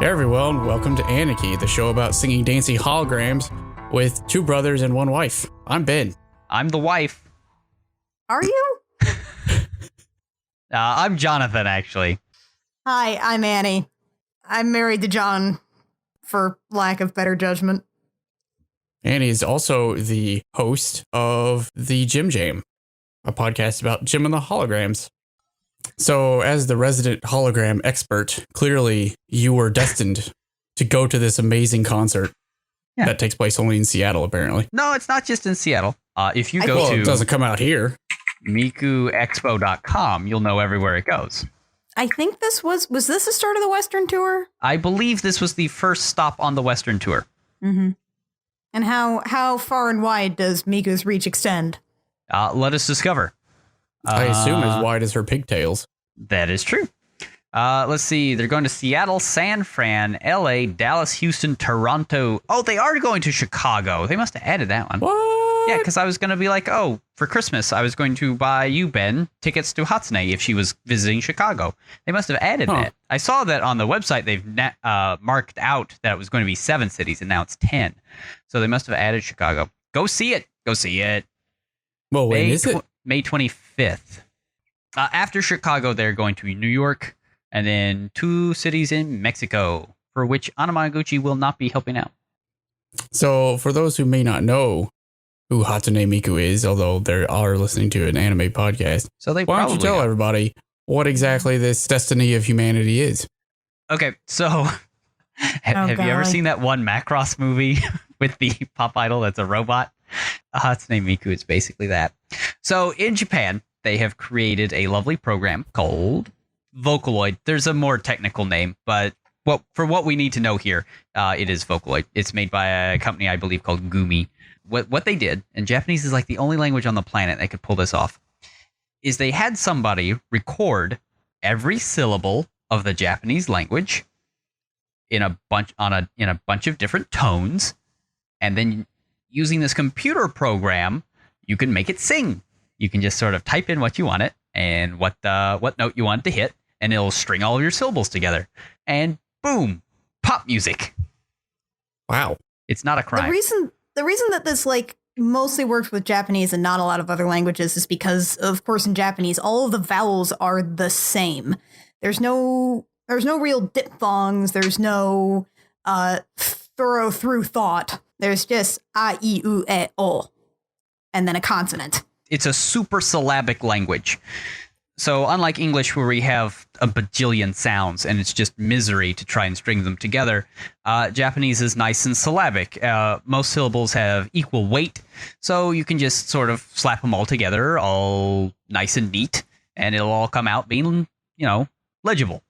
everyone, welcome to Aniki, the show about singing dancing holograms with two brothers and one wife. I'm Ben. I'm the wife. Are you? I'm Jonathan, actually. Hi, I'm Annie. I'm married to John, for lack of better judgment. Annie is also the host of the Jim Jam, a podcast about Jim and the holograms. So, as the resident hologram expert, clearly you were destined to go to this amazing concert that takes place only in Seattle, apparently. No, it's not just in Seattle. If you go Well, to it doesn't come out here. MikuExpo.com, you'll know everywhere it goes. I think this was this the start of the Western tour? I believe this was the first stop on the Western tour. Mm-hmm. And how far and wide does Miku's reach extend? Let us discover. I assume as wide as her pigtails. That is true. Let's see. They're going to Seattle, San Fran, LA, Dallas, Houston, Toronto. Oh, they are going to Chicago. They must have added that one. What? Yeah, because I was going to be like, oh, for Christmas, I was going to buy you, Ben, tickets to Hatsune if she was visiting Chicago. They must have added that. I saw that on the website. They've marked out that it was going to be 7 cities, and now it's 10. So they must have added Chicago. Go see it. Go see it. Well, when is it? May 25th. After Chicago, they're going to New York and then 2 cities in Mexico, for which Anamaguchi will not be helping out. So, for those who may not know who Hatsune Miku is, although they are listening to an anime podcast, So they why don't you probably tell everybody what exactly this destiny of humanity is? Okay, so have you ever seen that one Macross movie with the pop idol that's a robot? Hatsune Miku is basically that. So in Japan, they have created a lovely program called Vocaloid. There's a more technical name, but for what we need to know here, it is Vocaloid. It's made by a company, I believe, called Gumi. What they did, and Japanese is like the only language on the planet that could pull this off, is they had somebody record every syllable of the Japanese language in a bunch of different tones, and then using this computer program, you can make it sing. You can just sort of type in what you want it and what note you want it to hit, and it'll string all of your syllables together. And boom, pop music. Wow. It's not a crime. The reason that this mostly works with Japanese and not a lot of other languages is because, of course, in Japanese, all of the vowels are the same. There's no real diphthongs. There's no thorough through thought. There's just a, I, U, E, O, and then a consonant. It's a super syllabic language. So unlike English, where we have a bajillion sounds and it's just misery to try and string them together, Japanese is nice and syllabic. Most syllables have equal weight, so you can just sort of slap them all together, all nice and neat, and it'll all come out being, legible.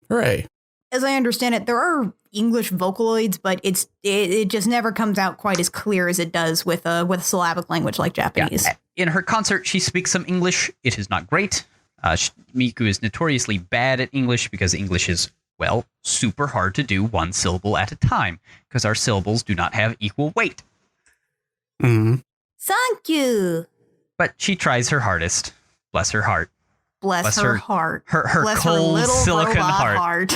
Hooray. As I understand it, there are English vocaloids, but it just never comes out quite as clear as it does with a syllabic language like Japanese. Yeah. In her concert, she speaks some English. It is not great. Miku is notoriously bad at English because English is, super hard to do one syllable at a time because our syllables do not have equal weight. Mm-hmm. Thank you. But she tries her hardest. Bless her heart. Bless her heart. Her Bless cold her little silicon robot heart.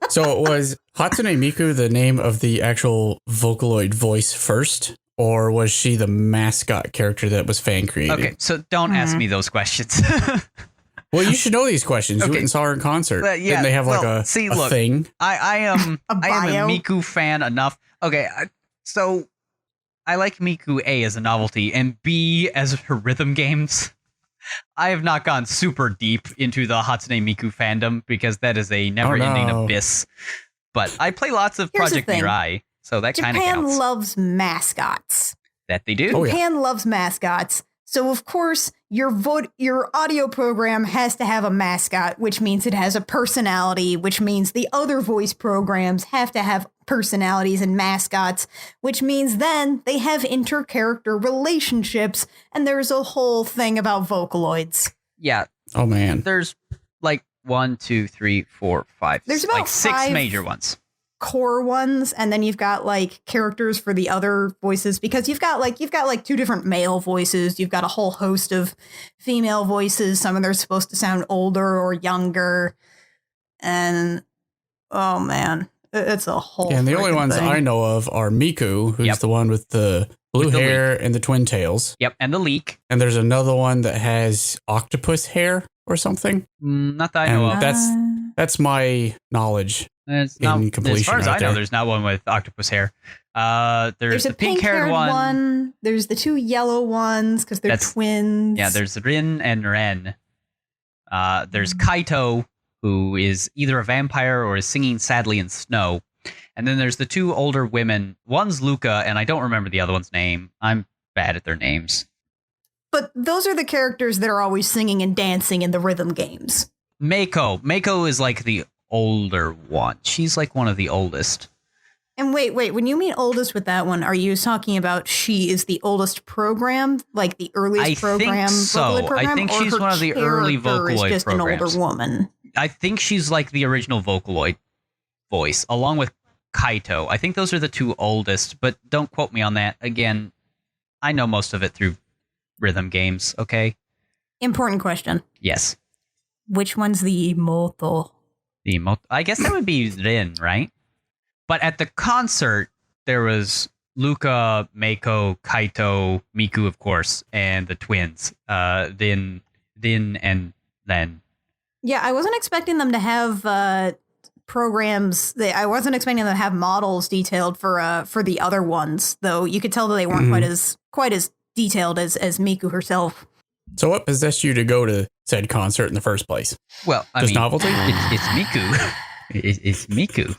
So was Hatsune Miku the name of the actual Vocaloid voice first, or was she the mascot character that was fan created? Okay, so don't ask me those questions. Well, you should know these questions. You went and saw her in concert. Yeah, Didn't they have a thing? I am a bio? Miku fan enough. Okay, so I like Miku A as a novelty and B as her rhythm games. I have not gone super deep into the Hatsune Miku fandom because that is a never-ending abyss. But I play lots of Project Mirai, so that kind of counts. Japan loves mascots. That they do. Japan loves mascots. So, of course, your audio program has to have a mascot, which means it has a personality, which means the other voice programs have to have personalities and mascots, which means then they have inter-character relationships, and there's a whole thing about Vocaloids. Yeah. Oh, man. There's 1, 2, 3, 4, 5. There's about 6 major ones. Core ones, and then you've got characters for the other voices, because you've got 2 different male voices, you've got a whole host of female voices. Some of them are supposed to sound older or younger, and oh man, It's a whole. Yeah, and the only freaking ones thing. I know of are Miku, who's the one with the blue With the hair and the twin tails. Yep, and the leak. And there's another one that has octopus hair or something. Not that I know And of. that's my knowledge. It's in not, completion as far as right I know, there. there's not one with octopus hair. There's a the pink-haired one. There's the 2 yellow ones because they're twins. Yeah, there's Rin and Ren. There's Kaito, who is either a vampire or is singing sadly in snow. And then there's the 2 older women. One's Luca, and I don't remember the other one's name. I'm bad at their names. But those are the characters that are always singing and dancing in the rhythm games. Mako is like the older one. She's like one of the oldest. And wait, when you mean oldest with that one, are you talking about she is the oldest program, like the earliest program? So. I think she's one of the early Vocaloid just programs. An older woman. I think she's like the original Vocaloid voice, along with Kaito. I think those are the 2 oldest, but don't quote me on that. Again, I know most of it through rhythm games, okay? Important question. Yes. Which one's the Imoto? I guess that would be Rin, right? But at the concert, there was Luca, Mako, Kaito, Miku, of course, and the twins, Din and Len. Yeah, I wasn't expecting them to have programs. I wasn't expecting them to have models detailed for the other ones, though. You could tell that they weren't quite as detailed as Miku herself. So what possessed you to go to said concert in the first place? Well, I mean, novelty? It's Miku. It's Miku.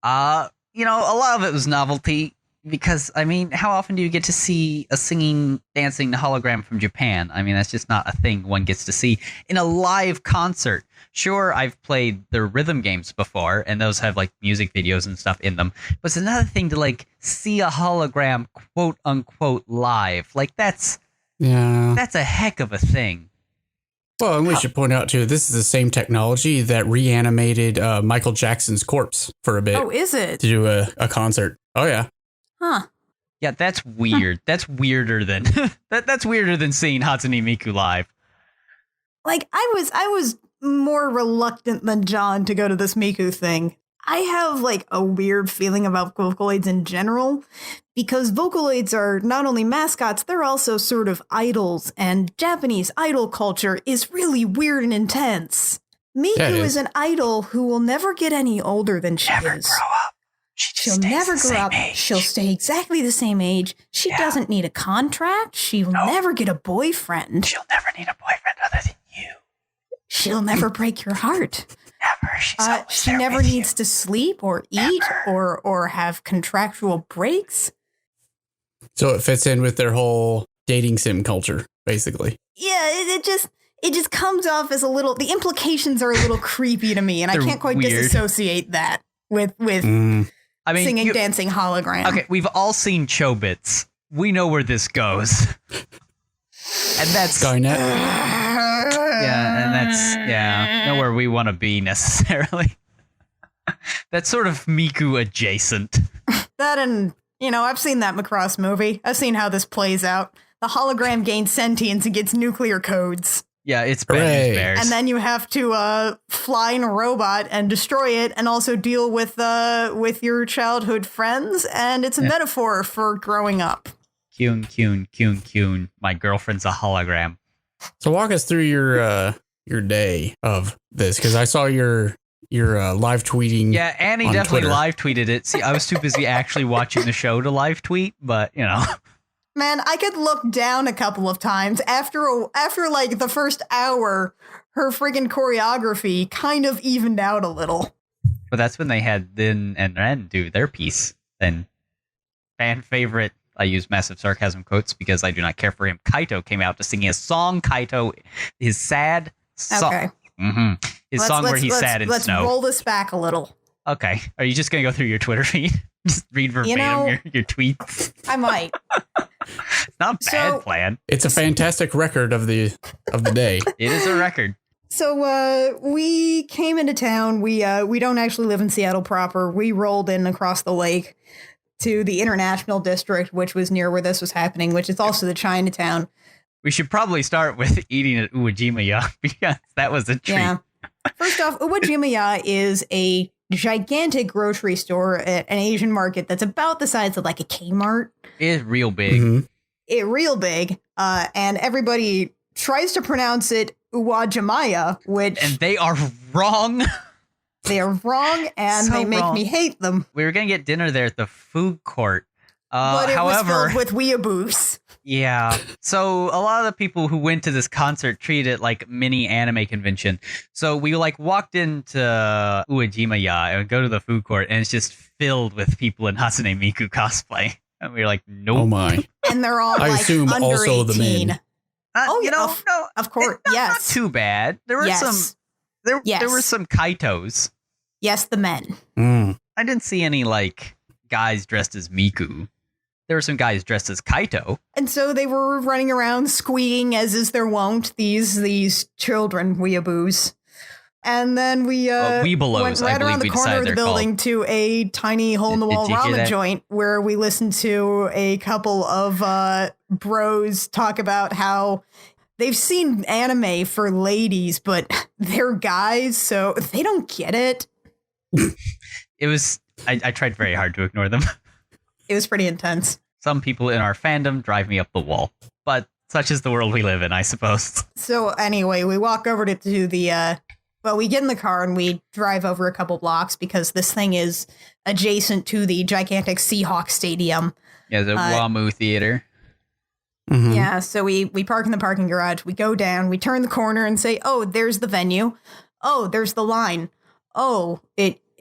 A lot of it was novelty because, I mean, how often do you get to see a singing, dancing hologram from Japan? I mean, that's just not a thing one gets to see in a live concert. Sure, I've played the rhythm games before, and those have, like, music videos and stuff in them. But it's another thing to, like, see a hologram, quote-unquote, live. Like, that's a heck of a thing. Well, and we should point out, too, this is the same technology that reanimated Michael Jackson's corpse for a bit. Oh, is it? To do a concert. Oh, yeah. Huh. Yeah, that's weird. That's weirder than that's weirder than seeing Hatsune Miku live. Like, I was more reluctant than John to go to this Miku thing. I have, like, a weird feeling about Vocaloids in general, because Vocaloids are not only mascots, they're also sort of idols, and Japanese idol culture is really weird and intense. Miku is an idol who will never get any older than she never is. Grow up. She'll never grow up. Age. She'll stay exactly the same age. She doesn't need a contract. She'll never get a boyfriend. She'll never need a boyfriend other than you. She'll never break your heart. Never. She's always she there never with needs you. to sleep or eat or have contractual breaks. So it fits in with their whole dating sim culture, basically. Yeah, it just comes off as a little. The implications are a little creepy to me, and I can't quite disassociate that with I mean, singing, dancing hologram. Okay, we've all seen Chobits. We know where this goes, and that's Skynet. Not where we want to be necessarily. That's sort of Miku adjacent. That and, I've seen that Macross movie. I've seen how this plays out. The hologram gains sentience and gets nuclear codes. Yeah, it's bad news bears. And then you have to fly in a robot and destroy it, and also deal with your childhood friends. And it's a metaphor for growing up. Kyun. My girlfriend's a hologram. So walk us through your day of this, because I saw your live tweeting. Yeah, Annie definitely Twitter. live tweeted it. See, I was too busy actually watching the show to live tweet, but Man, I could look down a couple of times after like the first hour. Her friggin' choreography kind of evened out a little. But that's when they had Din and Ren do their piece. Then fan favorite, I use massive sarcasm quotes because I do not care for him. Kaito came out to sing his song. Kaito, his sad song. Okay. Mm-hmm. His song where he's sad in let's snow. Let's roll this back a little. Okay. Are you just going to go through your Twitter feed? Just read verbatim your tweets? I might. It's not a bad plan. It's a fantastic record of the day. It is a record. So we came into town. We don't actually live in Seattle proper. We rolled in across the lake to the International District, which was near where this was happening, which is also the Chinatown. We should probably start with eating at Uwajimaya because that was a treat. Yeah. First off, Uwajimaya is a gigantic grocery store at an Asian market that's about the size of like a Kmart. It's real big. Mhm. It real big. And everybody tries to pronounce it Uwajimaya, which And they are wrong. they are wrong, and So they make wrong. me hate them. We were going to get dinner there at the food court. But it However, was filled with weeaboos. yeah. So a lot of the people who went to this concert treated it like mini anime convention. So we like walked into Uwajimaya and go to the food court, and it's just filled with people in Hatsune Miku cosplay. And we were like, nope. Oh my. And they're all I like assume under also 18. the men. Oh, you yeah, know, no, Of course, not yes. too bad. There were Yes. there Yes. were some Kaitos. Yes, the men. Mm. I didn't see any like guys dressed as Miku. There were some guys dressed as Kaito. And so they were running around squeaking as is their wont, these children, weeaboos. And then we Weebelows, went I right around believe the we corner decided of the they're building to a tiny hole-in-the-wall Did you hear ramen that? joint where we listened to a couple of bros talk about how they've seen anime for ladies, but they're guys, so they don't get it. It was. I tried very hard to ignore them. It was pretty intense. Some people in our fandom drive me up the wall, but such is the world we live in, I suppose. So anyway, we walk over to the well, we get in the car and we drive over a couple blocks because this thing is adjacent to the gigantic Seahawk Stadium. Yeah, the Wamu Theater. Mhm. Yeah, so we park in the parking garage, we go down, we turn the corner and say, oh, there's the venue. Oh, there's the line. Oh,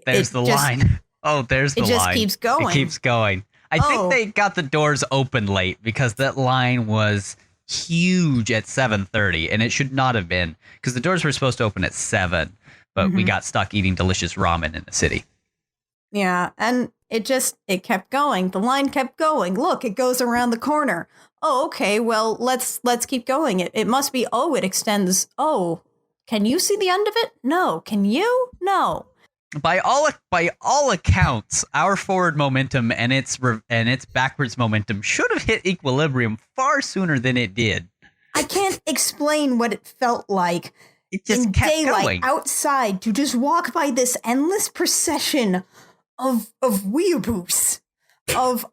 There's the line. Oh, there's the it line. just keeps going. It keeps going. I Oh. think they got the doors open late because that line was huge at 7:30, and it should not have been because the doors were supposed to open at 7, but we Mhm. got stuck eating delicious ramen in the city. Yeah, and it kept going. The line kept going. Look, it goes around the corner. Oh, okay. Well, let's keep going. It must be. Oh, it extends. Oh, can you see the end of it? No. Can you? No. By all accounts, our forward momentum and its backwards momentum should have hit equilibrium far sooner than it did. I can't explain what it felt like It just in kept daylight going. outside to just walk by this endless procession of weeaboos. Of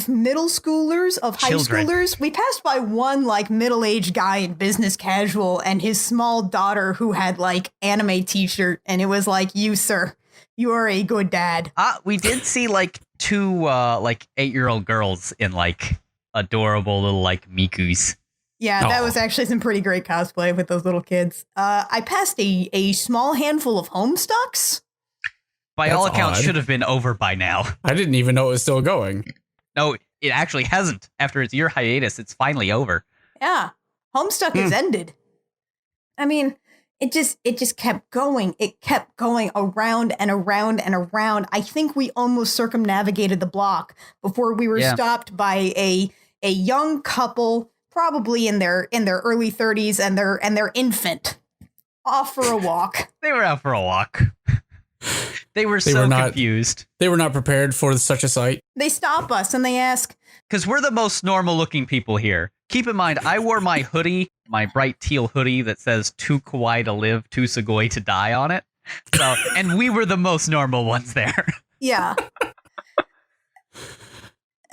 middle schoolers, of high Children. schoolers. We passed by one like middle-aged guy in business casual and his small daughter who had like anime t-shirt, and it was like, you sir, you are a good dad. We did see like two like 8-year-old girls in like adorable little like Mikus. Yeah, that Aw. was actually some pretty great cosplay with those little kids. I passed a small handful of Homestucks. By That's all accounts, odd. should have been over by now. I didn't even know it was still going. No, it actually hasn't. After its year hiatus, it's finally over. Yeah, Homestuck is ended. I mean, it just kept going. It kept going around and around and around. I think we almost circumnavigated the block before we were Yeah. stopped by a young couple, probably in their early 30s, and their infant off for a walk. They were out for a walk. They were They so were not- confused. They were not prepared for such a sight. They stop us and they ask, Because we're the most normal looking people here. Keep in mind, I wore my hoodie, my bright teal hoodie that says too kawaii to live, too sugoi to die on it. So, and we were the most normal ones there. yeah.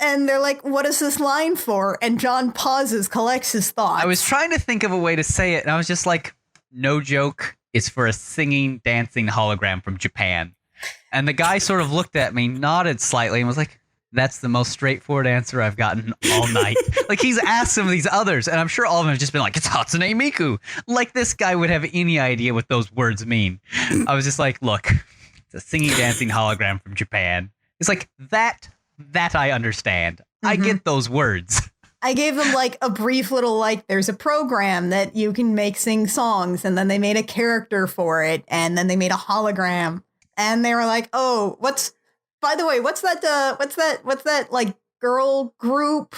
And they're like, what is this line for? And John pauses, collects his thoughts. I was trying to think of a way to say it, and I was just like, no joke, it's for a singing, dancing hologram from Japan. And the guy sort of looked at me, nodded slightly, and was like, that's the most straightforward answer I've gotten all night. Like, he's asked some of these others, and I'm sure all of them have just been like, it's Hatsune Miku. Like, this guy would have any idea what those words mean. I was just like, look, it's a singing, dancing hologram from Japan. It's like, that I understand. I Mhm. get those words. I gave them like a brief little like there's a program that you can make sing songs, and then they made a character for it, and then they made a hologram, and they were like, oh, what's that like girl group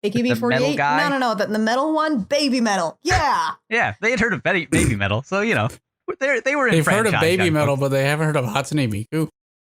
metal AKB48? guy? No, the metal one, Baby Metal. Yeah. Yeah, they had heard of baby metal, so you know they were in. They've heard of franchise, baby young metal, folks. but they haven't heard of Hatsune Miku.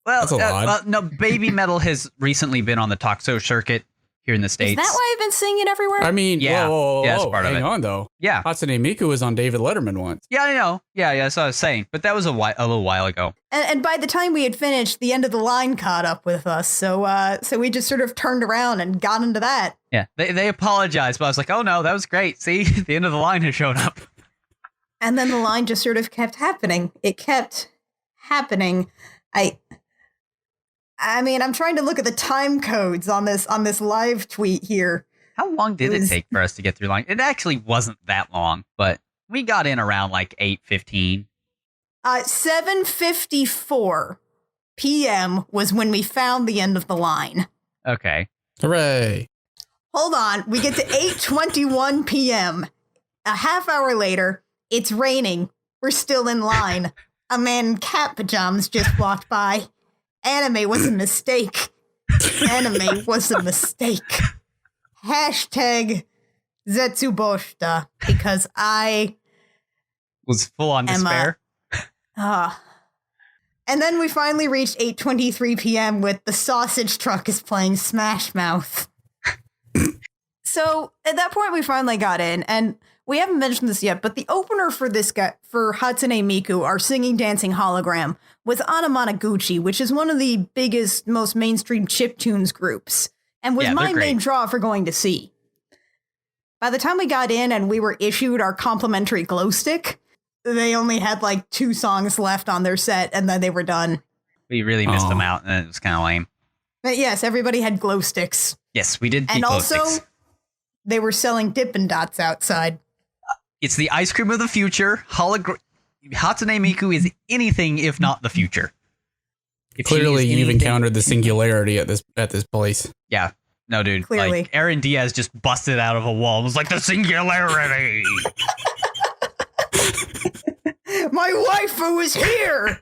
Well, That's a lot. no, baby metal has recently been on the Toxo circuit. here in the States. Is that why I've been seeing it everywhere? I mean, Yeah. whoa, Yeah, it's part of hang it. on, though. Yeah. Hatsune Miku was on David Letterman once. Yeah, I know. Yeah, that's what I was saying. But that was a little while ago. And by the time we had finished, the end of the line caught up with us. So we just sort of turned around and got into that. Yeah, they apologized, but I was like, oh no, that was great. See, the end of the line has shown up. And then the line just sort of kept happening. It kept happening. I mean, I'm trying to look at the time codes on this live tweet here. How long did it take for us to get through line? It actually wasn't that long, but we got in around like 8:15. 7:54 p.m. was when we found the end of the line. Okay. Hooray. Hold on. We get to 8:21 p.m. A half hour later, it's raining. We're still in line. A man in cat pajamas just walked by. Anime was a mistake. Anime was a mistake. Hashtag Zetsuboshita, because I Was full on despair. And then we finally reached 8:23 p.m. with the sausage truck is playing Smash Mouth. So at that point, we finally got in, and we haven't mentioned this yet, but the opener for this guy, for Hatsune Miku, our singing, dancing hologram, was Anamanaguchi, which is one of the biggest, most mainstream chiptunes groups, and was my main draw for going to see. By the time we got in and we were issued our complimentary glow stick, they only had like 2 songs left on their set, and then they were done. We really missed them out, and it was kind of lame. But yes, everybody had glow sticks. Yes, we did. And glow also, sticks. they were selling Dippin' Dots outside. It's the ice cream of the future. Hatsune Miku is anything if not the future. Clearly, you've encountered the singularity at this place. Yeah. No, dude. Clearly. Like, Aaron Diaz just busted out of a wall and was like, the singularity. My waifu is here!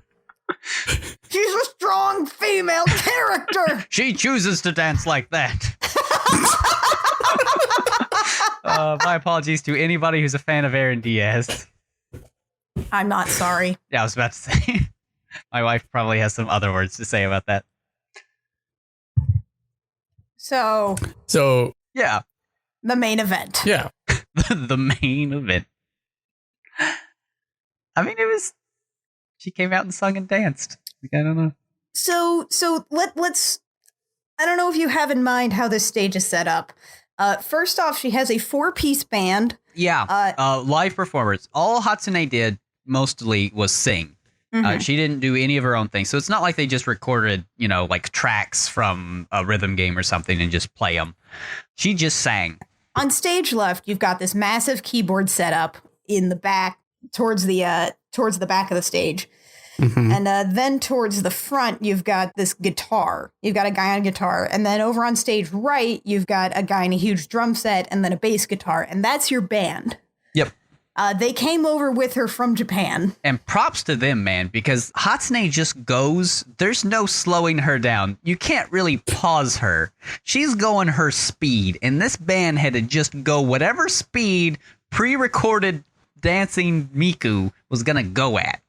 She's a strong female character! She chooses to dance like that. My apologies to anybody who's a fan of Aaron Diaz. I'm not sorry. Yeah, I was about to say. My wife probably has some other words to say about that. So, yeah. The main event. Yeah. The main event. I mean, she came out and sung and danced. Like, I don't know. So let's, I don't know if you have in mind how this stage is set up. First off, she has a 4-piece band. Yeah. Live performers. All Hatsune did mostly was sing. Mm-hmm. She didn't do any of her own things. So it's not like they just recorded, like tracks from a rhythm game or something and just play them. She just sang. On stage left, you've got this massive keyboard setup in the back towards the back of the stage. Mm-hmm. And then towards the front, you've got this guitar. You've got a guy on guitar. And then over on stage right, you've got a guy in a huge drum set and then a bass guitar. And that's your band. Yep. They came over with her from Japan. And props to them, man, because Hatsune just goes. There's no slowing her down. You can't really pause her. She's going her speed. And this band had to just go whatever speed pre-recorded dancing Miku was going to go at.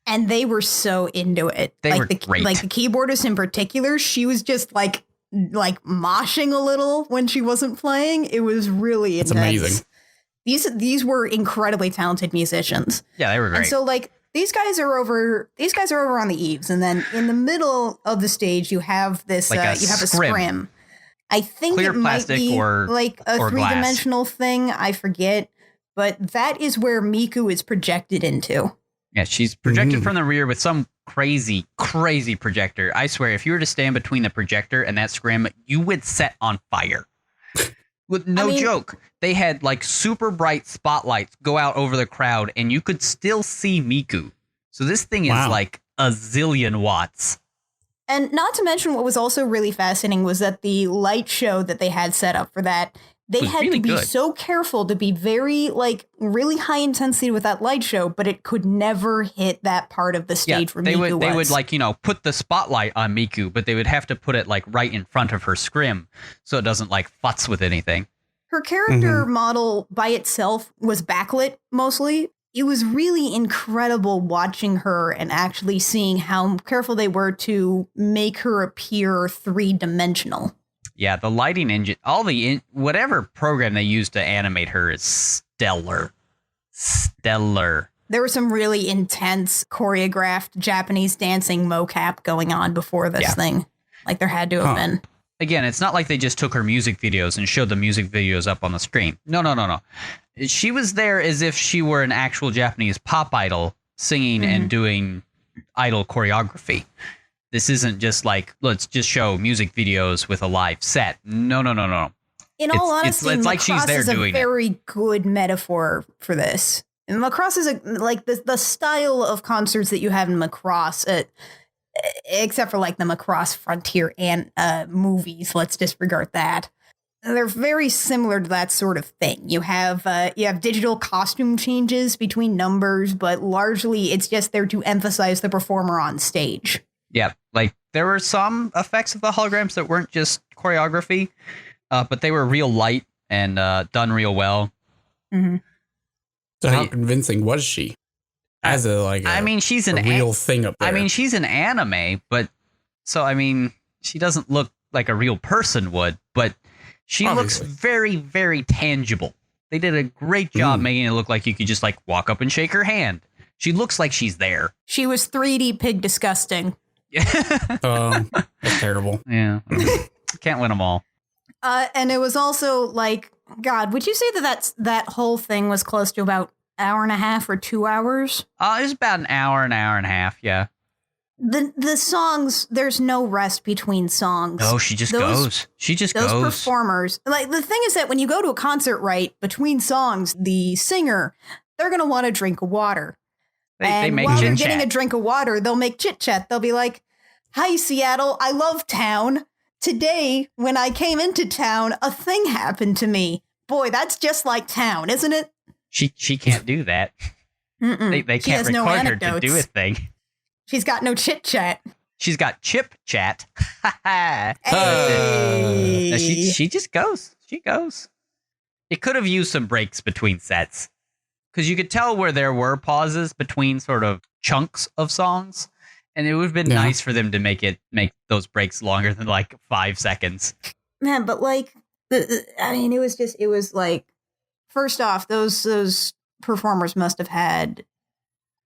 And they were so into it. They were great. Like the keyboardist in particular, she was just like moshing a little when she wasn't playing. It was really intense. Amazing. These were incredibly talented musicians. Yeah, they were great. And so these guys are over on the eaves, and then in the middle of the stage you have this a scrim. I think clear it might be like a 3-dimensional thing. I forget, but that is where Miku is projected into. Yeah, she's projected from the rear with some crazy, crazy projector. I swear, if you were to stand between the projector and that scrim, you would set on fire. With no joke. They had like super bright spotlights go out over the crowd and you could still see Miku. So this thing is like a zillion watts. And not to mention what was also really fascinating was that the light show that they had set up for that, they had to be so careful to be very really high intensity with that light show, but it could never hit that part of the stage where Miku was. They would put the spotlight on Miku, but they would have to put it right in front of her scrim so it doesn't futz with anything. Her character model by itself was backlit mostly. It was really incredible watching her and actually seeing how careful they were to make her appear 3-dimensional. Yeah, the lighting engine, whatever program they used to animate her is stellar. Stellar. There was some really intense choreographed Japanese dancing mocap going on before this thing. Like there had to have been. Again, it's not like they just took her music videos and showed the music videos up on the screen. No. She was there as if she were an actual Japanese pop idol singing and doing idol choreography. This isn't just like, let's just show music videos with a live set. No. In all honesty, it's like she's there doing it. Is a very good metaphor for this. And Macross is like the style of concerts that you have in Macross, except for like the Macross Frontier and movies. Let's disregard that. They're very similar to that sort of thing. You have digital costume changes between numbers, but largely it's just there to emphasize the performer on stage. Yeah, like there were some effects of the holograms that weren't just choreography, but they were real light and done real well. Mm-hmm. So how convincing was she? As she's an real thing up there. I mean, she's an anime, but she doesn't look like a real person would, but she looks very, very tangible. They did a great job making it look like you could just like walk up and shake her hand. She looks like she's there. She was 3D pig disgusting. That's terrible. Yeah. Can't win them all. And it was also like, God, would you say that whole thing was close to about hour and a half or 2 hours? It was about an hour and a half, yeah. The songs, there's no rest between songs. No, she just goes. She just goes. Those performers, like the thing is that when you go to a concert, right, between songs, the singer, they're going to want to drink water. They make while chit-chat. they're getting a drink of water, they'll make chit-chat. They'll be like, "Hi, Seattle, I love town. Today, when I came into town, a thing happened to me. Boy, that's just like town, isn't it?" She can't do that. They can't record her to do a thing. She's got no chit-chat. She's got chip chat. Hey. No, she just goes. She goes. It could have used some breaks between sets. Because you could tell where there were pauses between sort of chunks of songs. And it would have been nice for them to make those breaks longer than like 5 seconds. Man, but like, it was like, first off, those performers must have had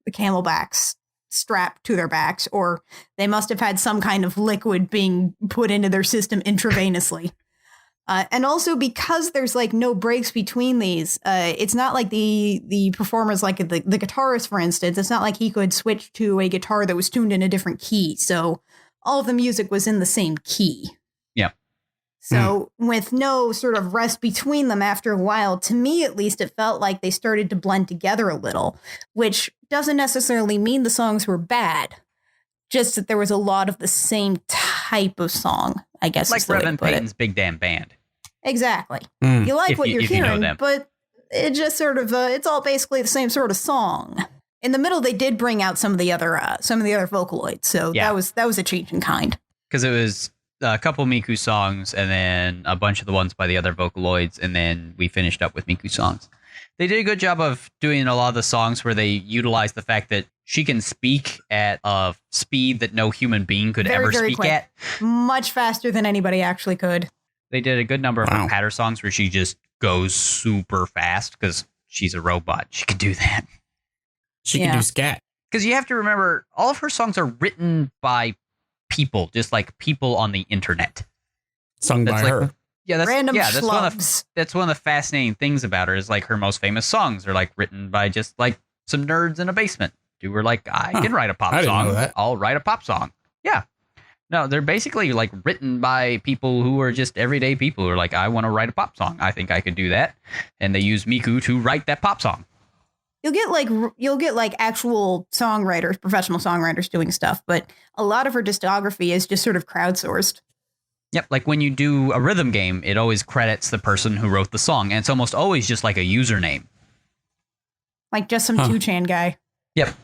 the camelbacks strapped to their backs, or they must have had some kind of liquid being put into their system intravenously. And also because there's like no breaks between these, it's not like the performers, like the guitarist, for instance, it's not like he could switch to a guitar that was tuned in a different key. So all of the music was in the same key. Yeah. So with no sort of rest between them after a while, to me at least, it felt like they started to blend together a little, which doesn't necessarily mean the songs were bad. Just that there was a lot of the same type of song, I guess. Like Reverend Payton's Big Damn Band. Exactly. You like what you're hearing, you know, but it just sort of, it's all basically the same sort of song. In the middle, they did bring out some of the other Vocaloids. So that was a change in kind. Because it was a couple Miku songs and then a bunch of the ones by the other Vocaloids. And then we finished up with Miku songs. They did a good job of doing a lot of the songs where they utilized the fact that she can speak at a speed that no human being could ever speak quick. at. Much faster than anybody actually could. They did a good number of her patter songs where she just goes super fast because she's a robot. She could do that. She can do scat. Because you have to remember, all of her songs are written by people, just like people on the internet. Sung by her. That's random that's one of the fascinating things about her is like her most famous songs are like written by just like some nerds in a basement who were like, I can write a pop song. I'll write a pop song. Yeah. No, they're basically like written by people who are just everyday people who are like, I want to write a pop song. I think I could do that. And they use Miku to write that pop song. You'll get like actual songwriters, professional songwriters doing stuff, but a lot of her discography is just sort of crowdsourced. Yep, like when you do a rhythm game, it always credits the person who wrote the song, and it's almost always just like a username. Like just some 2chan guy. Yep.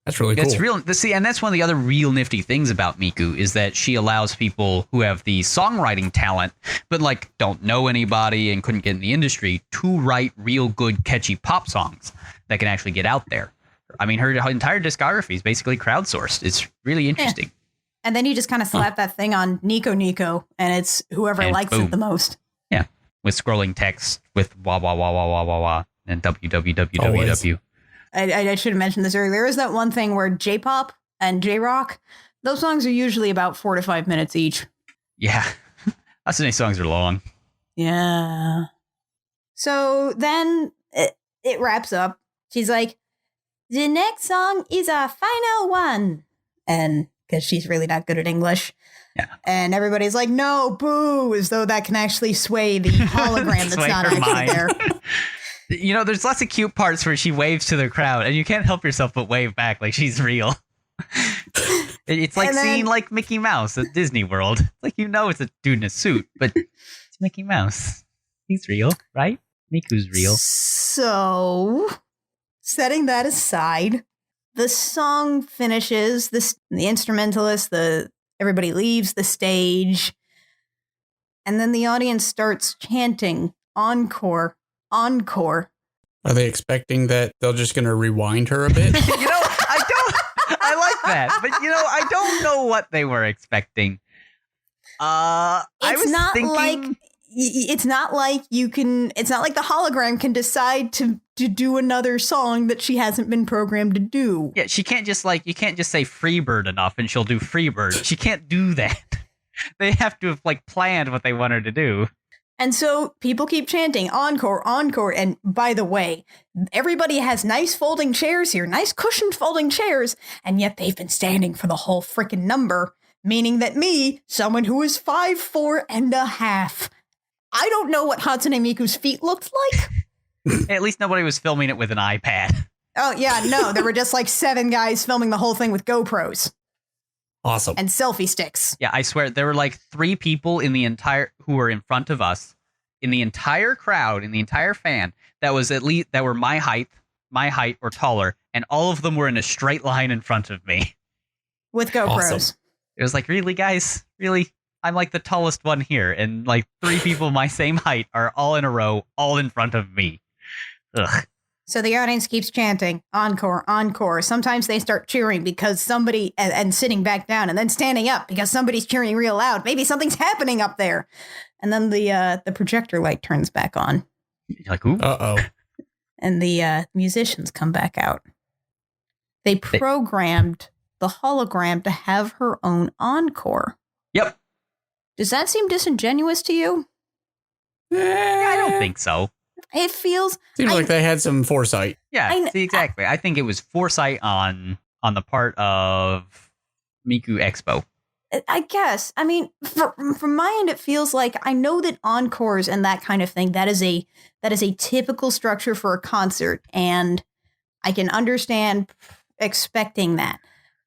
That's really cool. It's real. See, and that's one of the other real nifty things about Miku is that she allows people who have the songwriting talent, but like don't know anybody and couldn't get in the industry to write real good, catchy pop songs that can actually get out there. I mean, her entire discography is basically crowdsourced. It's really interesting. And then you just kind of slap that thing on Nico Nico, and it's whoever And likes boom. it the most. Yeah, with scrolling text with wah wah wah wah wah wah wah and www. I should have mentioned this earlier. There is that one thing where J-pop and J-rock, those songs are usually about 4 to 5 minutes each. Yeah, Hatsune songs are long. Yeah. So then it wraps up. She's like, the next song is our final one. And because she's really not good at English. Yeah. And everybody's like, no, boo, as though that can actually sway the hologram that's not actually mind. there. You know, there's lots of cute parts where she waves to the crowd, and you can't help yourself but wave back like she's real. It's like seeing like Mickey Mouse at Disney World. It's like, you know, it's a dude in a suit, but it's Mickey Mouse. He's real, right? Miku's real. So, setting that aside, the song finishes. The instrumentalist, everybody leaves the stage, and then the audience starts chanting encore, encore. Are they expecting that they're just going to rewind her a bit? I like that, but I don't know what they were expecting. It's not like the hologram can decide to do another song that she hasn't been programmed to do. Yeah, she can't just you can't just say Freebird enough and she'll do Freebird. She can't do that. They have to have planned what they want her to do. And so people keep chanting encore, encore. And by the way, everybody has nice folding chairs here, nice cushioned folding chairs. And yet they've been standing for the whole freaking number, meaning that me, someone who is 5'4.5", I don't know what Hatsune Miku's feet looked like. At least nobody was filming it with an iPad. Oh, yeah, no, there were just 7 guys filming the whole thing with GoPros. Awesome. And selfie sticks. Yeah, I swear there were 3 people who were in front of us, in the entire crowd, in the entire fan, that were my height or taller, and all of them were in a straight line in front of me. With GoPros. Awesome. It was really, guys? Really? I'm the tallest one here, and 3 people my same height are all in a row, all in front of me. Ugh. So the audience keeps chanting, encore, encore. Sometimes they start cheering because somebody, and sitting back down, and then standing up because somebody's cheering real loud. Maybe something's happening up there. And then the projector light turns back on. You're like, ooh. Uh-oh. And the musicians come back out. They programmed the hologram to have her own encore. Yep. Does that seem disingenuous to you? I don't think so. It feels... Seems like they had some foresight. Yeah, see, exactly. I think it was foresight on the part of Miku Expo. I guess. I mean, from my end, it feels like I know that encores and that kind of thing, that is a typical structure for a concert, and I can understand expecting that.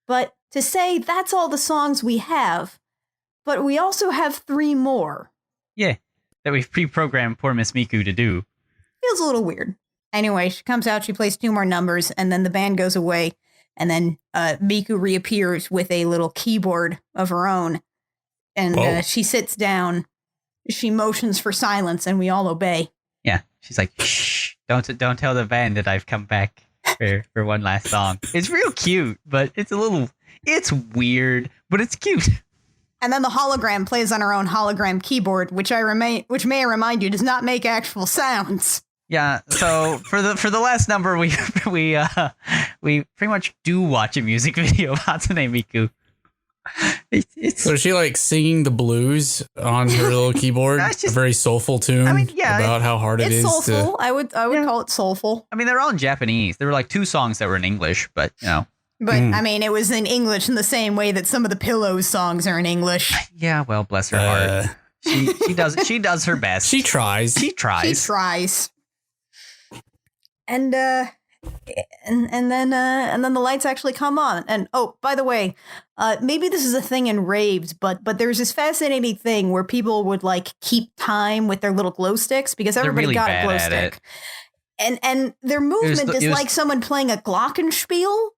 But to say that's all the songs we have, but we also have 3 more. Yeah, that we've pre-programmed poor Miss Miku to do. Feels a little weird. Anyway, she comes out, she plays 2 more numbers, and then the band goes away. And then Miku reappears with a little keyboard of her own. And she sits down. She motions for silence, and we all obey. Yeah, she's like, shh, don't tell the band that I've come back for one last song. It's real cute, but it's weird, but it's cute. And then the hologram plays on her own hologram keyboard, which may I remind you, does not make actual sounds. Yeah, so for the last number, we pretty much do watch a music video of Hatsune Miku. So is she singing the blues on her little keyboard? A very soulful tune. About how hard it is. It's soulful. I would call it soulful. I mean, they're all in Japanese. There were 2 songs that were in English, but But I mean, it was in English in the same way that some of the Pillows songs are in English. Yeah, well, bless her heart. She does her best. She tries. She tries. And then the lights actually come on. And oh, by the way, maybe this is a thing in raves, but there's this fascinating thing where people would keep time with their little glow sticks because everybody got a glow stick. And their movement is like someone playing a glockenspiel.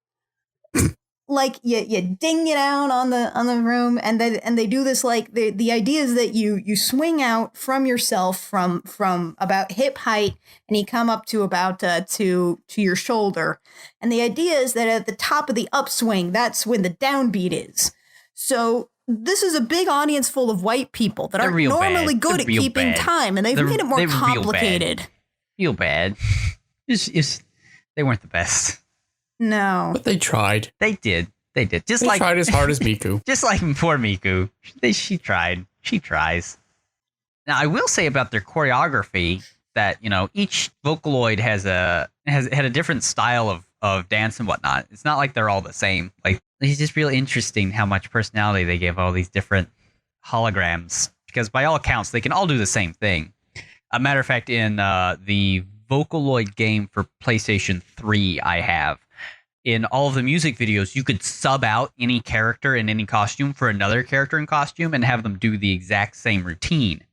You ding it out on the room, and they do this the idea is that you swing out from yourself from about hip height, and you come up to about to your shoulder, and the idea is that at the top of the upswing, that's when the downbeat is. So this is a big audience full of white people that aren't normally good at keeping time, and they've made it more complicated. Real bad. They weren't the best. No. But they tried. They did. They tried as hard as Miku. Just like poor Miku. She tried. She tries. Now, I will say about their choreography that, each Vocaloid had a different style of dance and whatnot. It's not like they're all the same. Like, it's just really interesting how much personality they give all these different holograms. Because by all accounts, they can all do the same thing. A matter of fact, in the Vocaloid game for PlayStation 3 I have, in all of the music videos, you could sub out any character in any costume for another character in costume and have them do the exact same routine.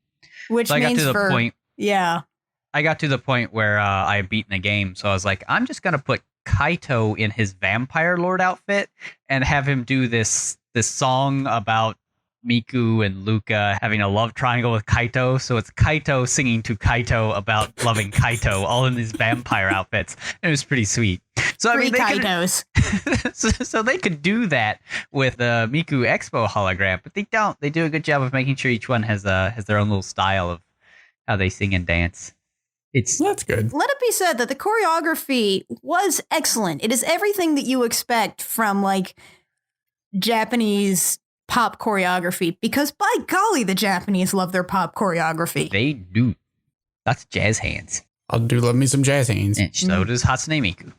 Which so means I got to the point where I had beaten the game, so I was like, I'm just going to put Kaito in his Vampire Lord outfit and have him do this song about Miku and Luca having a love triangle with Kaito. So it's Kaito singing to Kaito about loving Kaito, all in these vampire outfits. And it was pretty sweet. So I mean, Kaitos. so they could do that with the Miku Expo hologram, but they don't. They do a good job of making sure each one has their own little style of how they sing and dance. That's good. Let it be said that the choreography was excellent. It is everything that you expect from like Japanese pop choreography, because by golly, the Japanese love their pop choreography. They do. That's jazz hands. I do love me some jazz hands. And so does Hatsune Miku.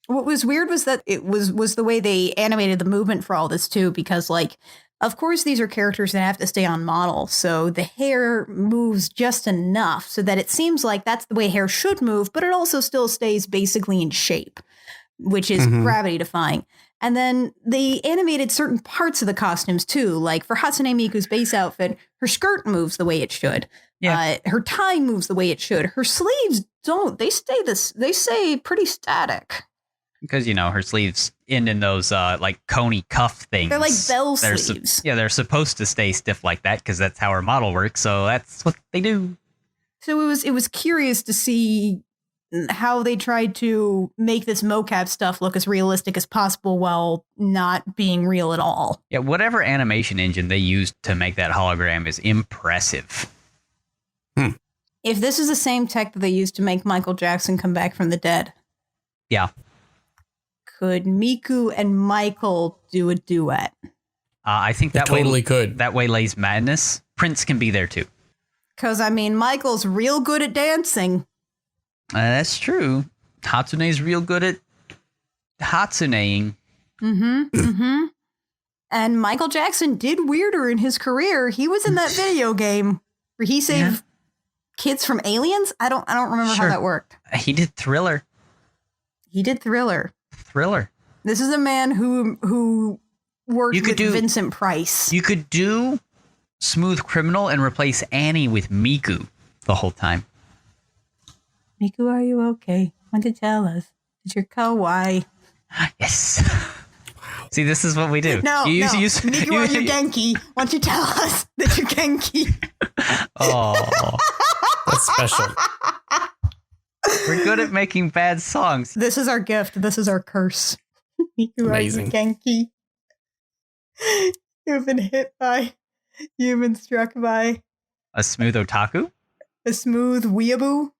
What was weird was that it was the way they animated the movement for all this too, because like, of course, these are characters that have to stay on model, so the hair moves just enough so that it seems like that's the way hair should move, but it also still stays basically in shape, which is gravity defying. And then they animated certain parts of the costumes too, like for Hatsune Miku's base outfit, her skirt moves the way it should. Yeah. Her tie moves the way it should. Her sleeves don't. They stay pretty static. Because, her sleeves end in those, like, coney cuff things. They're like bell sleeves. They're supposed to stay stiff like that because that's how her model works. So that's what they do. So it was curious to see how they tried to make this mocap stuff look as realistic as possible while not being real at all. Yeah, whatever animation engine they used to make that hologram is impressive. If this is the same tech that they used to make Michael Jackson come back from the dead. Yeah. Could Miku and Michael do a duet? I think that totally could. That way lays madness. Prince can be there too. Because, I mean, Michael's real good at dancing. That's true. Hatsune's real good at Hatsuneing. And Michael Jackson did weirder in his career. He was in that video game where he saved kids from aliens. I don't remember how that worked. He did Thriller. This is a man who worked with Vincent Price. You could do Smooth Criminal and replace Annie with Miku the whole time. Miku, are you okay? Want to tell us that you're kawaii? Yes. See, this is what we do. No, Miku, are you Genki? Why don't you tell us that you're Genki? Oh, that's special. We're good at making bad songs. This is our gift. This is our curse. Miku, amazing. Are you Genki? You've been hit by. You've been struck by. A smooth otaku? A smooth weeaboo?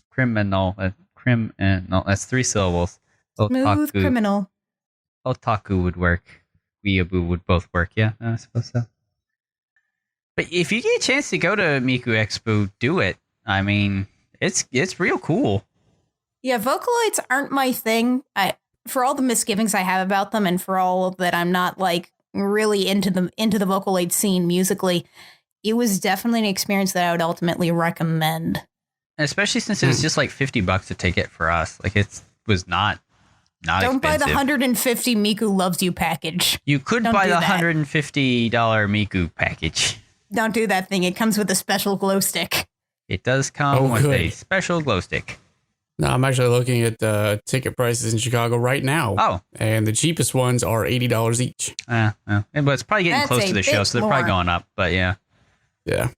Criminal. No, that's 3 syllables. Smooth criminal. Otaku would work. Weeaboo would both work. Yeah, I suppose so. But if you get a chance to go to Miku Expo, do it. I mean, it's real cool. Yeah, Vocaloids aren't my thing. For all the misgivings I have about them, and for all that I'm not like really into the Vocaloid scene musically, it was definitely an experience that I would ultimately recommend. Especially since it was just like $50 a ticket for us. Like it was not Don't expensive. buy the $150 Miku Loves You package. You could buy the $150 Miku package. Don't do that thing. It comes with a special glow stick. It does come with a special glow stick. No, I'm actually looking at ticket prices in Chicago right now. Oh. And the cheapest ones are $80 each. But it's probably getting close to the show, so they're probably going up. But yeah. Yeah.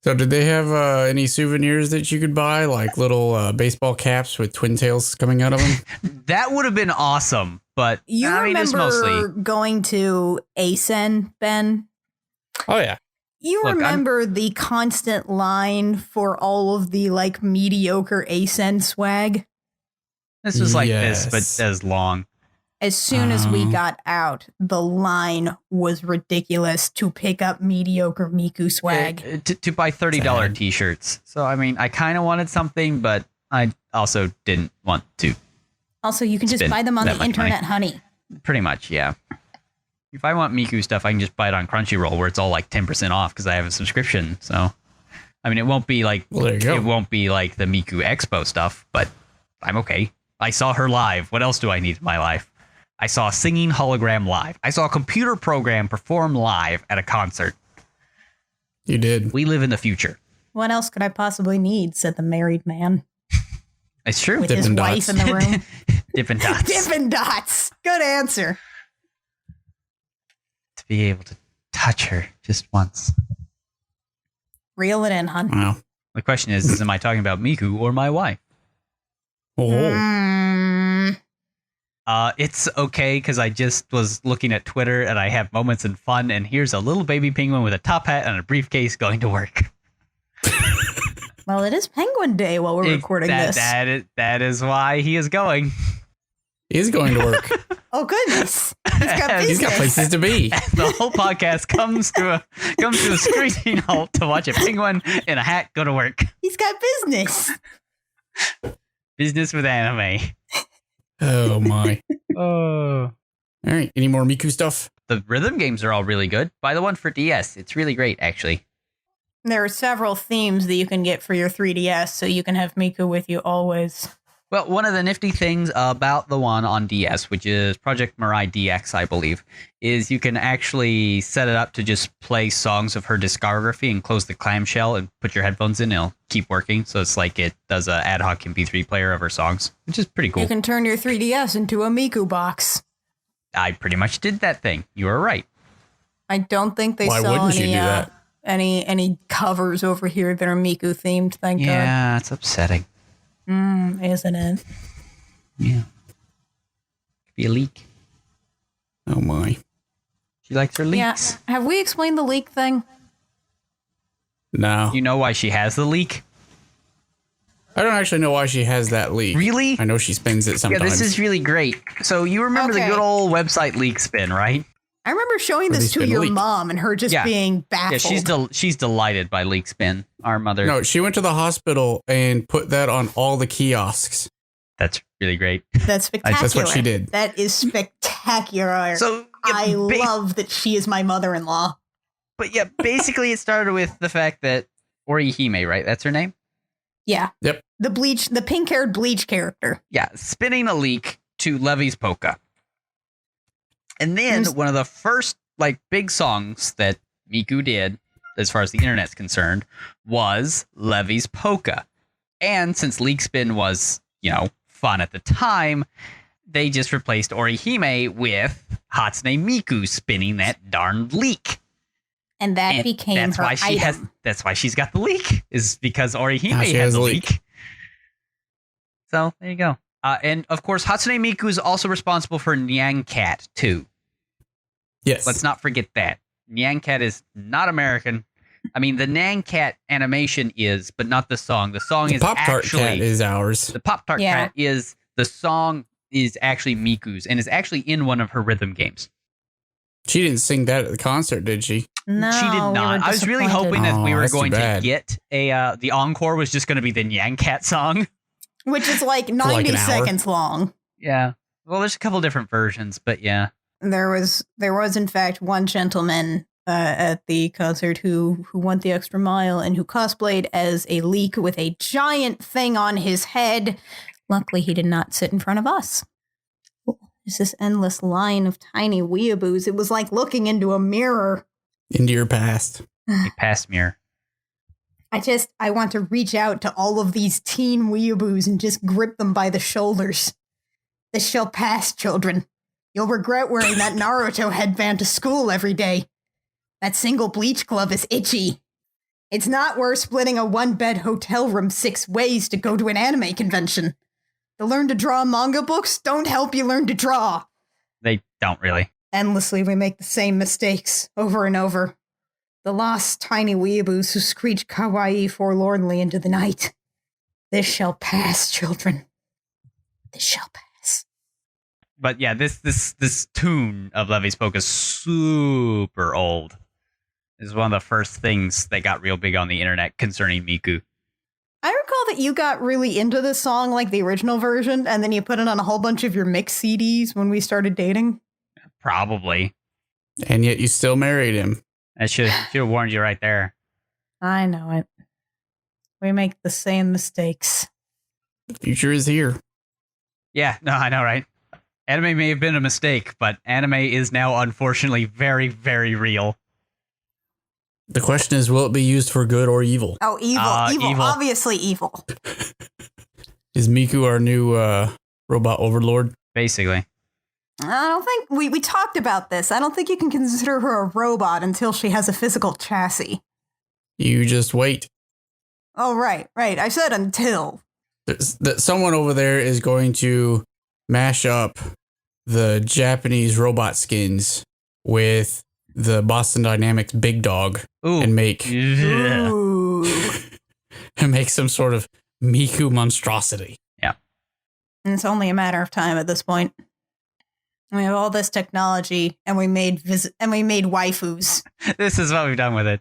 So did they have any souvenirs that you could buy, like little baseball caps with twin tails coming out of them? That would have been awesome. But You I mean, it's remember mostly going to ASEN, Ben? Oh yeah. You Look, remember the constant line for all of the like mediocre ASEN swag? this was like this, Yes. but as long. As soon as we Oh. got out, the line was ridiculous to pick up mediocre Miku swag. To buy $30 Sad. t-shirts. So I mean, I kind of wanted something, but I also didn't want to. Also, you can just spend buy them on that the much internet, honey. Pretty much, yeah. If I want Miku stuff, I can just buy it on Crunchyroll, where it's all like 10% off because I have a subscription. So, I mean, it won't be like Well, there you go. it won't be like the Miku Expo stuff, but I'm okay. I saw her live. What else do I need in my life? I saw a singing hologram live. I saw a computer program perform live at a concert. You did. We live in the future. What else could I possibly need? Said the married man It's true. with his Dippin' wife Dots. in the room. Dippin' Dots. Dippin' Dots. Good answer. To be able to touch her just once. Reel it in, hun. Wow. The question is am I talking about Miku or my wife? Oh. Mm, It's okay because I just was looking at Twitter and I have moments in fun, and here's a little baby penguin with a top hat and a briefcase going to work. well, it is Penguin Day while we're recording this. That is why he is going. He's going to work. Oh, goodness. He's got business. He's got places to be. The whole podcast comes to a screeching halt to watch a penguin in a hat go to work. He's got business. Business with anime. Oh my. Oh. All right. Any more Miku stuff? The rhythm games are all really good. Buy the one for DS. It's really great, actually. There are several themes that you can get for your 3DS, so you can have Miku with you always. Well, one of the nifty things about the one on DS, which is Project Mirai DX, I believe, is you can actually set it up to just play songs of her discography and close the clamshell and put your headphones in. It'll keep working. So it's like it does an ad hoc MP3 player of her songs, which is pretty cool. You can turn your 3DS into a Miku box. I pretty much did that thing. You were right. I don't think they Why sell wouldn't you any do that? any covers over here that are Miku themed, thank God. Yeah, it's upsetting. Isn't it? Yeah. Could be a leak. Oh my. She likes her leaks. Yeah. Have we explained the leak thing? No. You know why she has the leak? I don't actually know why she has that leak. Really? I know she spins it sometimes. Yeah, this is really great. So you remember the Okay. good old website leak spin, right? I remember showing Or this these to been your leaked. mom and her just Yeah. being baffled. Yeah, she's delighted by leak spin. Our mother. No, she went to the hospital and put that on all the kiosks. That's really great. That's spectacular. That's what she did. That is spectacular. So I love that she is my mother-in-law. But yeah, basically it started with the fact that Orihime, right? That's her name? Yeah. Yep. The pink-haired Bleach character. Yeah, spinning a leak to Levy's Polka. And then There's- one of the first like big songs that Miku did, as far as the internet's concerned, was Levy's Polka. And since leak spin was, fun at the time, they just replaced Orihime with Hatsune Miku spinning that darn leak. And that And became that's her why she item. that's why she's got the leak, is because Orihime Now she has has the a leak. leak. So there you go. And of course, Hatsune Miku is also responsible for Nyan Cat too. Yes. Let's not forget that. Nyan Cat is not American. I mean, the Nyan Cat animation is, but not the song. The song The is Pop-Tart actually cat is ours. the Pop-Tart Yeah. Cat is the song is actually Miku's and is actually in one of her rhythm games. She didn't sing that at the concert, did she? No, She did we were not. I was really disappointed. hoping that we Oh, were that's too going to bad. get the encore was just going to be the Nyan Cat song. Which is like like 90 an hour. seconds long. Yeah. Well, there's a couple different versions, but yeah. There was in fact one gentleman at the concert who went the extra mile and who cosplayed as a leak with a giant thing on his head. Luckily, he did not sit in front of us. It's this endless line of tiny weeaboos. It was like looking into a mirror. Into your past. A past mirror. I want to reach out to all of these teen weeaboos and just grip them by the shoulders. This shall pass, children. You'll regret wearing that Naruto headband to school every day. That single bleach glove is itchy. It's not worth splitting a one-bed hotel room 6 ways to go to an anime convention. To learn to draw manga books don't help you learn to draw. don't really. Endlessly, we make the same mistakes over and over. The lost tiny weeaboos who screech kawaii forlornly into the night. This shall pass, children. This shall pass. But yeah, this tune of Levy's Poke is super old. It's one of the first things that got real big on the internet concerning Miku. I recall that you got really into this song, like the original version, and then you put it on a whole bunch of your mix CDs when we started dating. Probably. And yet you still married him. I should have warned you right there. I know it. We make the same mistakes. The future is here. Yeah, no, I know, right? Anime may have been a mistake, but anime is now unfortunately very, very real. The question is, will it be used for good or evil? Oh, evil. Obviously evil. Is Miku our new robot overlord? Basically. I don't think we talked about this. I don't think you can consider her a robot until she has a physical chassis. You just wait. Oh, right. I said until. Someone over there is going to mash up the Japanese robot skins with the Boston Dynamics Big Dog. Ooh. And make Ooh. and make some sort of Miku monstrosity. Yeah. And it's only a matter of time at this point. We have all this technology, and we made waifus. This is what we've done with it.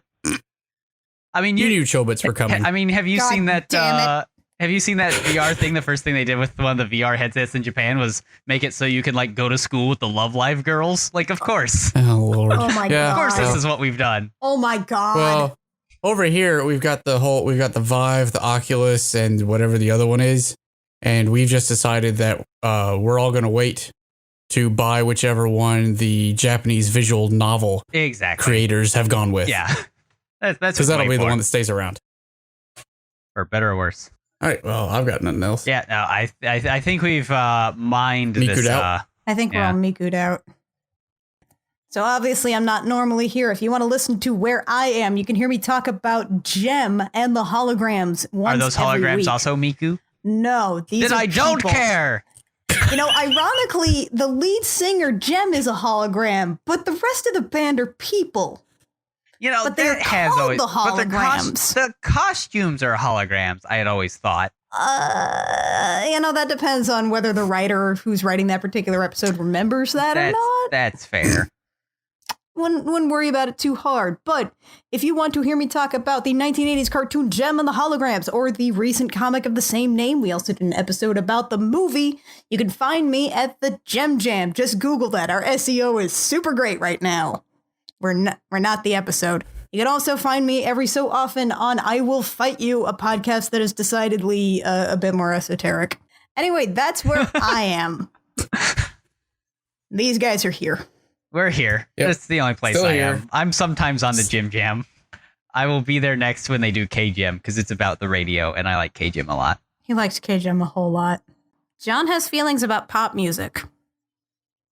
I mean, you knew Chobits were coming. I mean, have you God seen that? damn it. Have you seen that VR thing? The first thing they did with one of the VR headsets in Japan was make it so you can like go to school with the Love Live girls. Like, of course. Oh Lord! Oh my God. Of course, this is what we've done. Oh my God! Well, over here we've got the Vive, the Oculus, and whatever the other one is, and we've just decided that we're all going to wait to buy whichever one the Japanese visual novel creators have gone with. Yeah, that's because that'll be the one that stays around, for better or worse. All right. Well, I've got nothing else. Yeah, no, I think we've mined Miku'd this. out? I think we're all Miku'd out. So obviously I'm not normally here. If you want to listen to where I am, you can hear me talk about Gem and the holograms once Are those every holograms week. also Miku? No, these Then are I don't people. care. You know, ironically, the lead singer, Gem, is a hologram, but the rest of the band are people. You know, But they're that has called always the but holograms. the costumes are holograms. I had always thought. You know, that depends on whether the writer who's writing that particular episode remembers that or not. That's fair. Wouldn't worry about it too hard. But if you want to hear me talk about the 1980s cartoon Gem and the Holograms or the recent comic of the same name, we also did an episode about the movie. You can find me at the Gem Jam. Just Google that. Our SEO is super great right now. We're not the episode. You can also find me every so often on I Will Fight You, a podcast that is decidedly a bit more esoteric. Anyway, that's where I am. These guys are here. We're here. Yep. That's the only place Still I here. am. I'm sometimes on the Gym Jam. I will be there next when they do K-Gem because it's about the radio, and I like K-Gem a lot. He likes K-Gem a whole lot. John has feelings about pop music.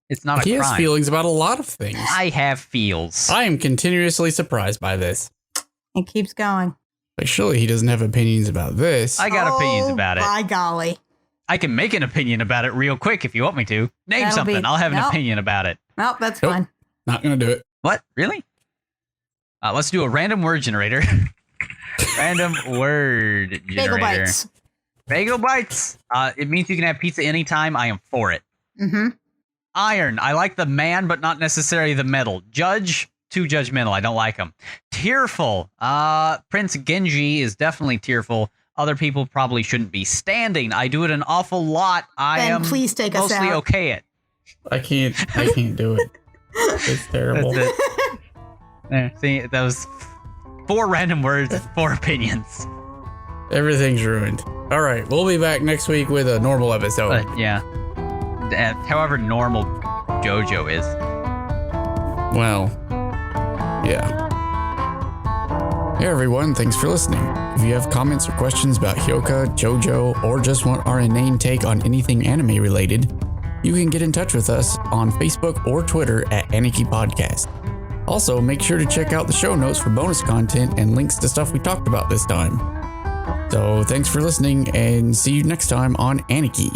It's not a He crime. has feelings about a lot of things. I have feels. I am continuously surprised by this. It keeps going. Like, surely he doesn't have opinions about this. I got opinions about it. By golly. I can make an opinion about it real quick if you want me to. Name That'll something. be- I'll have an Nope. opinion about it. Nope, that's Nope. fine. Not gonna do it. What? Really? Let's do a random word generator. Random word generator. Bagel bites. Bagel bites. It means you can have pizza anytime. I am for it. Mm-hmm. Iron. I like the man, but not necessarily the metal. Judge. Too judgmental. I don't like him. Tearful. Prince Genji is definitely tearful. Other people probably shouldn't be standing. I do it an awful lot. I Ben, am please take us mostly out. okay it. I can't do it. It's terrible. That's it. There, see, that was 4 random words, 4 opinions. Everything's ruined. All right, we'll be back next week with a normal episode. But yeah, however normal JoJo is. Well, yeah. Hey everyone, thanks for listening. If you have comments or questions about Hyoka, JoJo, or just want our inane take on anything anime related, you can get in touch with us on Facebook or Twitter at Aniki Podcast. Also, make sure to check out the show notes for bonus content and links to stuff we talked about this time. So, thanks for listening and see you next time on Aniki.